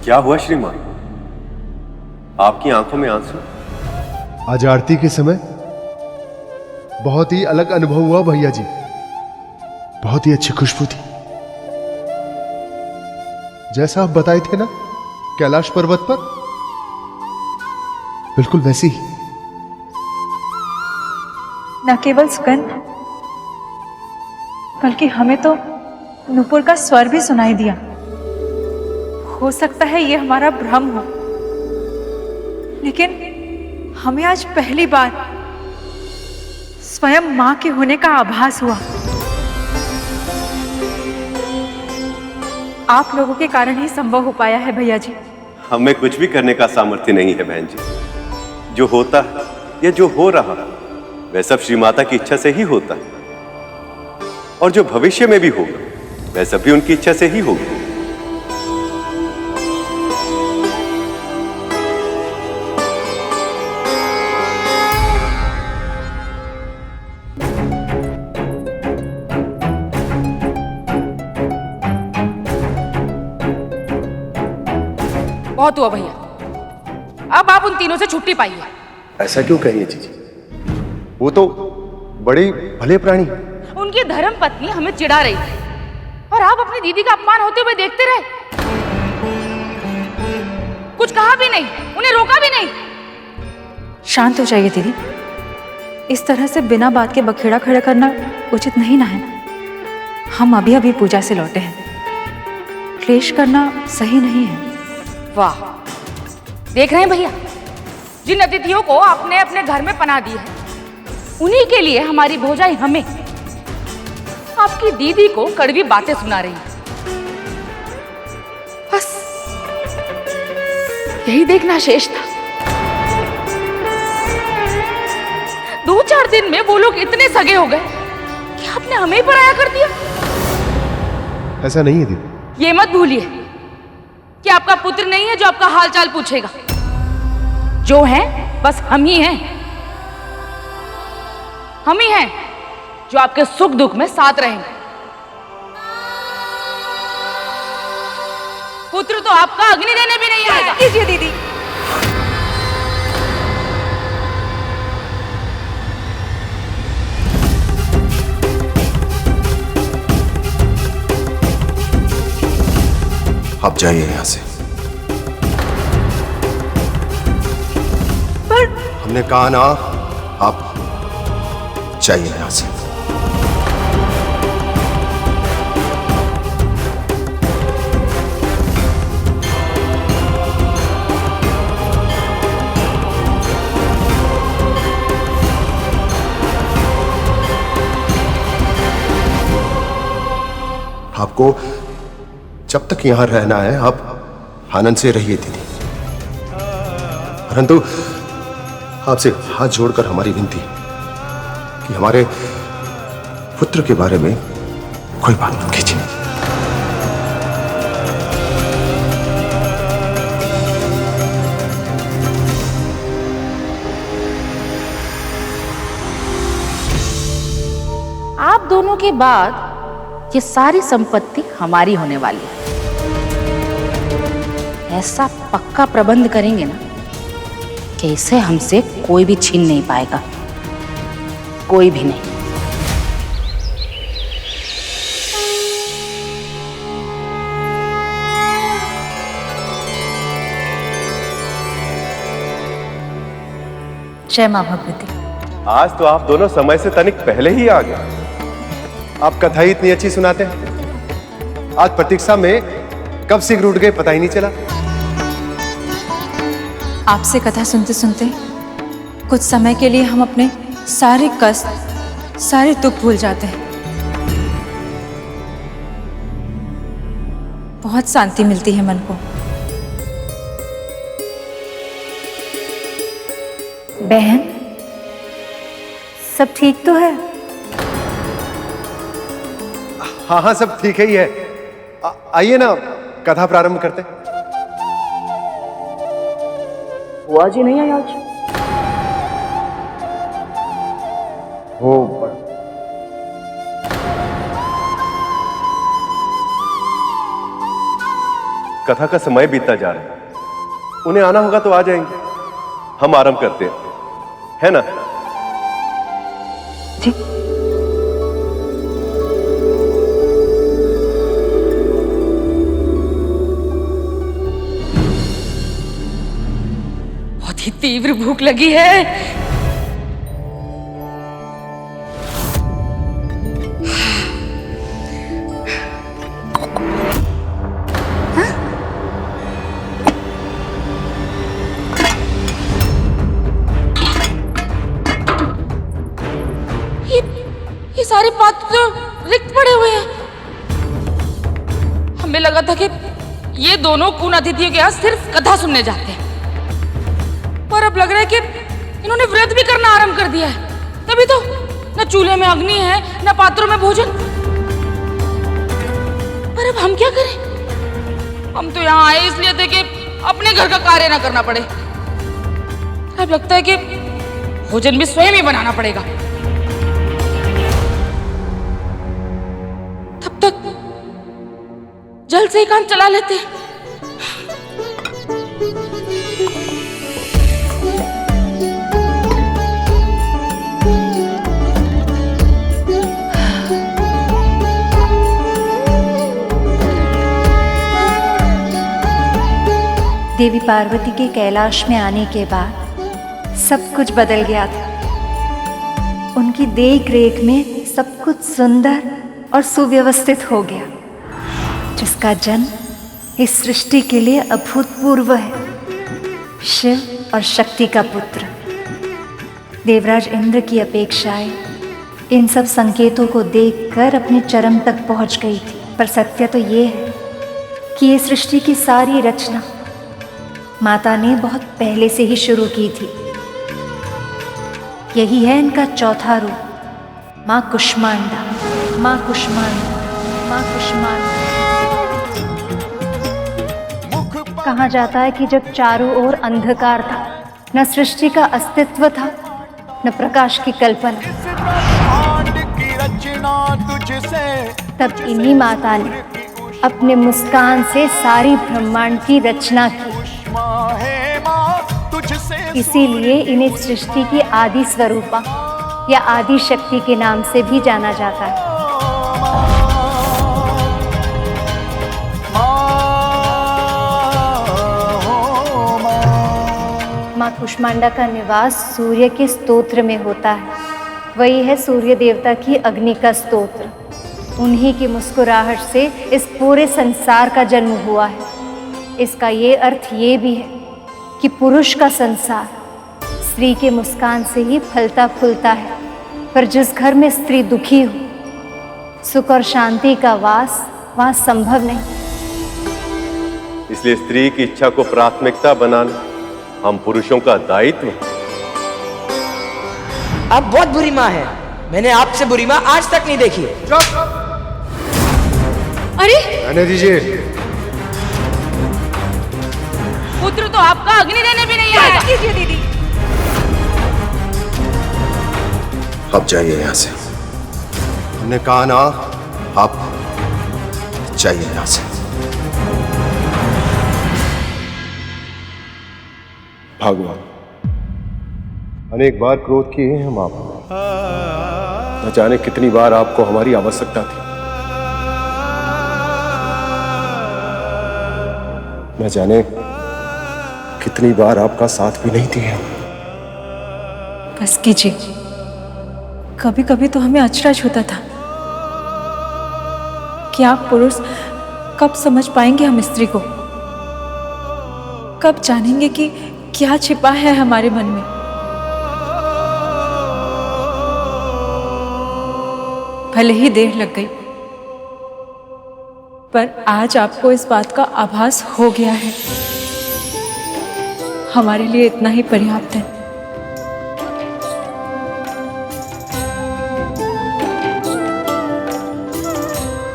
क्या हुआ श्रीमान? आपकी आंखों में आंसू? आज आरती के समय बहुत ही अलग अनुभव हुआ भैया जी। बहुत ही अच्छी खुशबू थी, जैसा आप बताए थे ना कैलाश पर्वत पर, बिल्कुल वैसी ही। न केवल सुगंध, बल्कि हमें तो नूपुर का स्वर भी सुनाई दिया। हो सकता है ये हमारा भ्रम हो, लेकिन हमें आज पहली बार स्वयं मां के होने का आभास हुआ। आप लोगों के कारण ही संभव हो पाया है भैया जी। हमें कुछ भी करने का सामर्थ्य नहीं है बहन जी। जो होता है या जो हो रहा है वह सब श्री माता की इच्छा से ही होता है, और जो भविष्य में भी होगा वह सब भी उनकी इच्छा से ही होगा। बहुत हुआ भैया, अब आप उन तीनों से छुट्टी पाइए। ऐसा क्यों कहिए जीजी, वो तो बड़े भले प्राणी। उनकी धर्म पत्नी हमें चिढ़ा रही थी और आप अपनी दीदी का अपमान होते हुए देखते रहे। कुछ कहा भी नहीं, उन्हें रोका भी नहीं। शांत हो जाइए दीदी, इस तरह से बिना बात के बखेड़ा खड़ा करना उचित नहीं ना है। हम अभी अभी पूजा से लौटे हैं, क्लेश करना सही नहीं है। वाह, देख रहे हैं भैया, जिन अतिथियों को आपने अपने घर में पनाह दी है उन्हीं के लिए हमारी भौजाई हमें आपकी दीदी को कड़वी बातें सुना रही है। बस यही देखना शेष था। 2-4 दिन में वो लोग इतने सगे हो गए कि आपने हमें ही पराया कर दिया। ऐसा नहीं है दीदी। ये मत भूलिए कि आपका पुत्र नहीं है जो आपका हालचाल पूछेगा। जो है बस हम ही हैं। हम ही हैं जो आपके सुख दुख में साथ रहेंगे। पुत्र तो आपका अग्नि देने भी नहीं आएगा। कीजिए दीदी। आप जाइए यहां से। पर हमने कहा ना, आप जाइए यहां से। आपको जब तक यहां रहना है आप आनंद से रहिए दीदी, परंतु आपसे हाथ जोड़कर हमारी विनती है कि हमारे पुत्र के बारे में कोई बात मत कीजिए। आप दोनों के बाद ये सारी संपत्ति हमारी होने वाली है। ऐसा पक्का प्रबंध करेंगे ना कि इसे हमसे कोई भी छीन नहीं पाएगा, कोई भी नहीं। जय मां भगवती। आज तो आप दोनों समय से तनिक पहले ही आ गए। आप कथा ही इतनी अच्छी सुनाते हैं, आज प्रतीक्षा में कब शीघ्र उठ गए पता ही नहीं चला। आपसे कथा सुनते सुनते कुछ समय के लिए हम अपने सारे कष्ट, सारे दुख भूल जाते हैं। बहुत शांति मिलती है मन को। बहन, सब ठीक तो है? हाँ हाँ, सब ठीक ही है। आइए ना, कथा प्रारंभ करते। बुआ जी नहीं आई आज? वो कथा का समय बीतता जा रहा है। उन्हें आना होगा तो आ जाएंगे। हम आराम करते हैं, है ना? जी। बहुत ही तीव्र भूख लगी है। ये सारे पात्र तो रिक्त पड़े हुए हैं। हमें लगा था कि ये दोनों कुन अतिथियों के यहाँ सिर्फ कथा सुनने जाते हैं, पर अब लग रहा है कि इन्होंने व्रत भी करना आरंभ कर दिया है। तभी तो न चूल्हे में अग्नि है, न पात्रों में भोजन। पर अब हम क्या करें? हम तो यहाँ आए इसलिए थे कि अपने घर का कार्य ना करना पड़े। अब लगता है कि भोजन भी स्वयं ही बनाना पड़ेगा। तब तक जल्द से ही काम चला लेते हैं। देवी पार्वती के कैलाश में आने के बाद सब कुछ बदल गया था। उनकी देख रेख में सब कुछ सुंदर और सुव्यवस्थित हो गया, जिसका जन्म इस सृष्टि के लिए अभूतपूर्व है। शिव और शक्ति का पुत्र देवराज इंद्र की अपेक्षाएं इन सब संकेतों को देखकर अपने चरम तक पहुंच गई थी। पर सत्य तो ये है कि ये सृष्टि की सारी रचना माता ने बहुत पहले से ही शुरू की थी। यही है इनका चौथा रूप, माँ कुष्मांडा। माँ कुष्मांडा, माँ कुष्मांडा। कहा जाता है कि जब चारों ओर अंधकार था, न सृष्टि का अस्तित्व था, न प्रकाश की कल्पना, तब इन्हीं माता ने अपने मुस्कान से सारी ब्रह्मांड की रचना की। इसीलिए इन्हें सृष्टि की आदि स्वरूपा या आदि शक्ति के नाम से भी जाना जाता है। माँ कुष्मांडा का निवास सूर्य के स्तोत्र में होता है। वही है सूर्य देवता की अग्नि का स्तोत्र। उन्हीं की मुस्कुराहट से इस पूरे संसार का जन्म हुआ है। इसका ये अर्थ ये भी है कि पुरुष का संसार स्त्री के मुस्कान से ही फलता फूलता है। पर जिस घर में स्त्री दुखी हो, सुख और शांति का वास वहाँ संभव नहीं। इसलिए स्त्री की इच्छा को प्राथमिकता बनाना हम पुरुषों का दायित्व। आप बहुत बुरी माँ है। मैंने आपसे बुरी माँ आज तक नहीं देखी। अरे रहने दीजिए। पुत्र तो आपका अग्नि देने भी नहीं आएगा। कीजिए दीदी। अब जाइए यहां से। हमने कहा ना, आप जाइए यहां से। भगवान, अनेक बार क्रोध किए हैं हम आप। न जाने कितनी बार आपको हमारी आवश्यकता थी। न जाने कितनी बार आपका साथ भी नहीं दिया। बस कीजिए। कभी कभी तो हमें अचरज होता था कि आप पुरुष कब समझ पाएंगे हम स्त्री को, कब जानेंगे कि क्या छिपा है हमारे मन में। भले ही देर लग गई, पर आज आपको इस बात का आभास हो गया है। हमारे लिए इतना ही पर्याप्त है।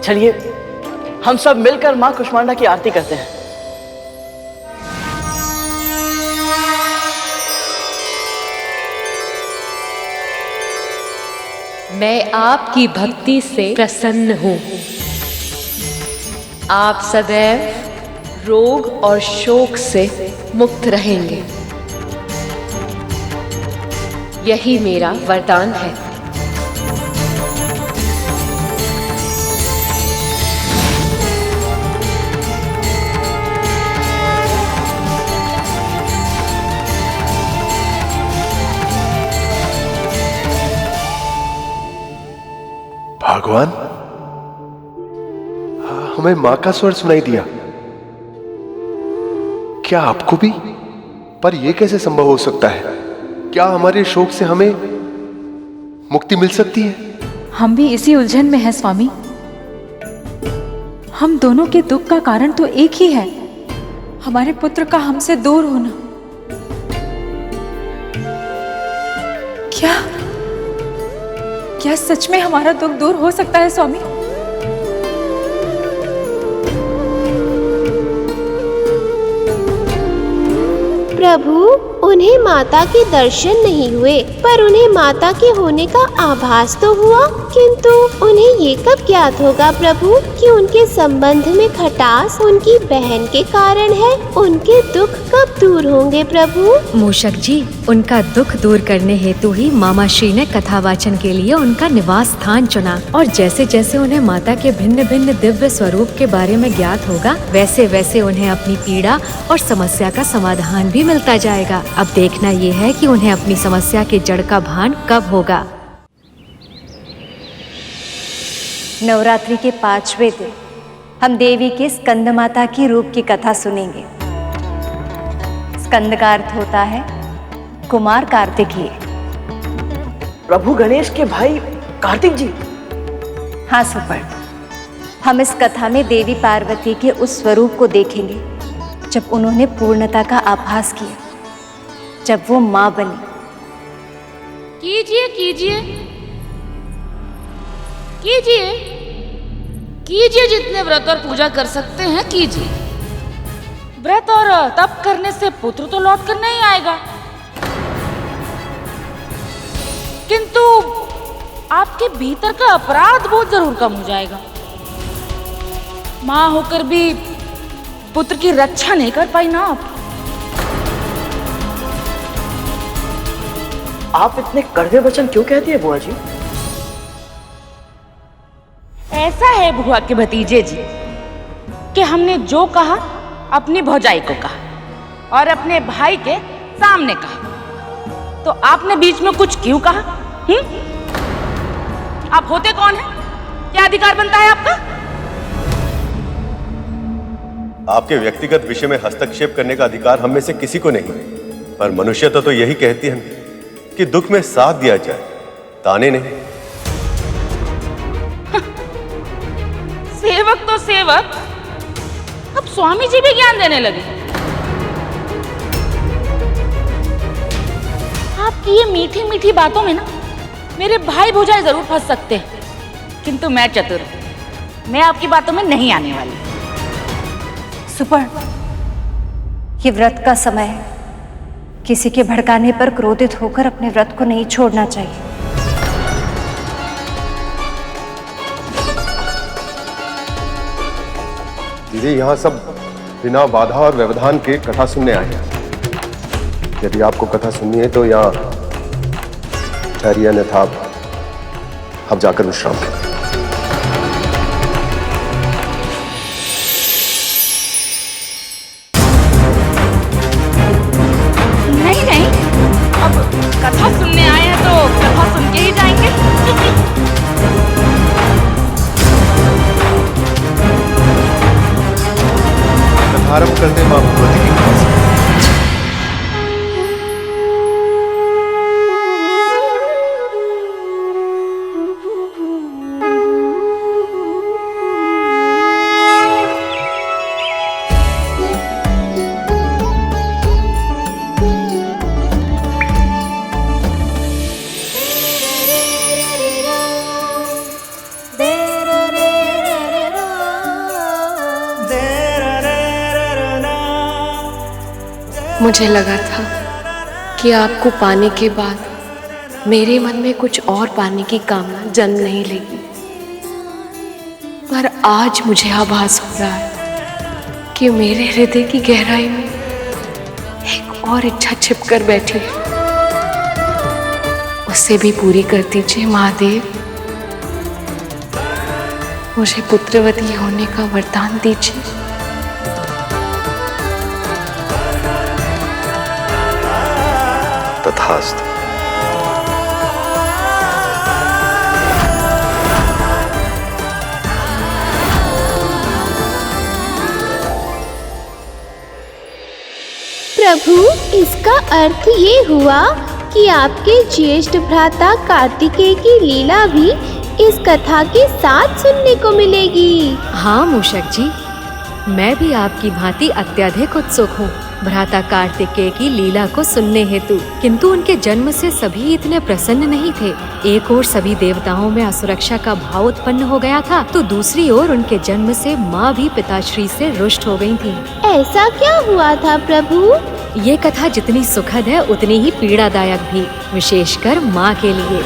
चलिए हम सब मिलकर माँ कुष्मांडा की आरती करते हैं। मैं आपकी भक्ति से प्रसन्न हूँ। आप सदैव रोग और शोक से मुक्त रहेंगे। यही मेरा वरदान है। भगवान, हमें मां का स्वर सुनाई दिया। क्या आपको भी? पर यह कैसे संभव हो सकता है? क्या हमारे शोक से हमें मुक्ति मिल सकती है? हम भी इसी उलझन में हैं स्वामी। हम दोनों के दुख का कारण तो एक ही है, हमारे पुत्र का हमसे दूर होना। क्या सच में हमारा दुख दूर हो सकता है स्वामी? प्रभु, उन्हें माता के दर्शन नहीं हुए, पर उन्हें माता के होने का आभास तो हुआ। किंतु उन्हें ये कब ज्ञात होगा प्रभु कि उनके संबंध में खटास उनकी बहन के कारण है? उनके दुख कब दूर होंगे प्रभु? मूषक जी, उनका दुख दूर करने हेतु ही मामा श्री ने कथावाचन के लिए उनका निवास स्थान चुना। और जैसे जैसे उन्हें माता के भिन्न भिन्न दिव्य स्वरूप के बारे में ज्ञात होगा, वैसे वैसे उन्हें अपनी पीड़ा और समस्या का समाधान भी मिलता जाएगा। अब देखना ये है कि उन्हें अपनी समस्या के जड़ का भान कब होगा। नवरात्रि के 5वें दिन हम देवी के स्कंद माता की रूप की कथा सुनेंगे। स्कंद का अर्थ होता है कुमार कार्तिकीय। प्रभु गणेश के भाई कार्तिक जी। हाँ सुपर, हम इस कथा में देवी पार्वती के उस स्वरूप को देखेंगे जब उन्होंने पूर्णता का आभास किया, जब वो माँ बनी। कीजिए कीजिए कीजिए कीजिए, जितने व्रत और पूजा कर सकते हैं कीजिए। व्रत और तप करने से पुत्र तो लौट कर नहीं आएगा, किंतु आपके भीतर का अपराध बोध जरूर कम हो जाएगा। मां होकर भी पुत्र की रक्षा नहीं कर पाई ना आप इतने कड़वे वचन क्यों कहती है बुआ जी? ऐसा है बुआ के भतीजे जी कि हमने जो कहा अपनी भौजाई को कहा और अपने भाई के सामने कहा, तो आपने बीच में कुछ क्यों कहा? आप होते कौन हैं? क्या अधिकार बनता है आपका? आपके व्यक्तिगत विषय में हस्तक्षेप करने का अधिकार हम में से किसी को नहीं, पर मनुष्यता तो यही कहती है कि दुख में साथ दिया जाए, ताने नहीं। सेवक तो सेवक, अब स्वामी जी भी ज्ञान देने लगे। आपकी ये मीठी मीठी बातों में ना मेरे भाई भौजाई जरूर फंस सकते हैं, किंतु मैं चतुर हूं, मैं आपकी बातों में नहीं आने वाली। सुपर, ये व्रत का समय है, किसी के भड़काने पर क्रोधित होकर अपने व्रत को नहीं छोड़ना चाहिए। दीदी, यहाँ सब बिना बाधा और व्यवधान के कथा सुनने आए हैं। यदि आपको कथा सुननी है तो यहाँ ठहरिए, अन्यथा आप जाकर विश्राम करें। नहीं नहीं, अब कथा सुनने आए हैं तो कथा सुन के ही जाएंगे। आरंभ करते मां भगवती की कृपा से। मुझे लगा था कि आपको पाने के बाद मेरे मन में कुछ और पाने की कामना जन्म नहीं लेगी, पर आज मुझे आभास हो रहा है कि मेरे हृदय की गहराई में एक और इच्छा छिप कर बैठी है। उसे भी पूरी कर दीजिए महादेव। मुझे पुत्रवती होने का वरदान दीजिए। तथास्तु। प्रभु, इसका अर्थ ये हुआ कि आपके ज्येष्ठ भ्राता कार्तिकेय की लीला भी इस कथा के साथ सुनने को मिलेगी। हाँ मूषक जी, मैं भी आपकी भांति अत्यधिक उत्सुक हूँ भ्राता कार्तिकेय की लीला को सुनने हेतु। किंतु उनके जन्म से सभी इतने प्रसन्न नहीं थे। एक ओर सभी देवताओं में असुरक्षा का भाव उत्पन्न हो गया था, तो दूसरी ओर उनके जन्म से माँ भी पिताश्री से रुष्ट हो गई थी। ऐसा क्या हुआ था प्रभु? ये कथा जितनी सुखद है उतनी ही पीड़ादायक भी, विशेषकर माँ के लिए।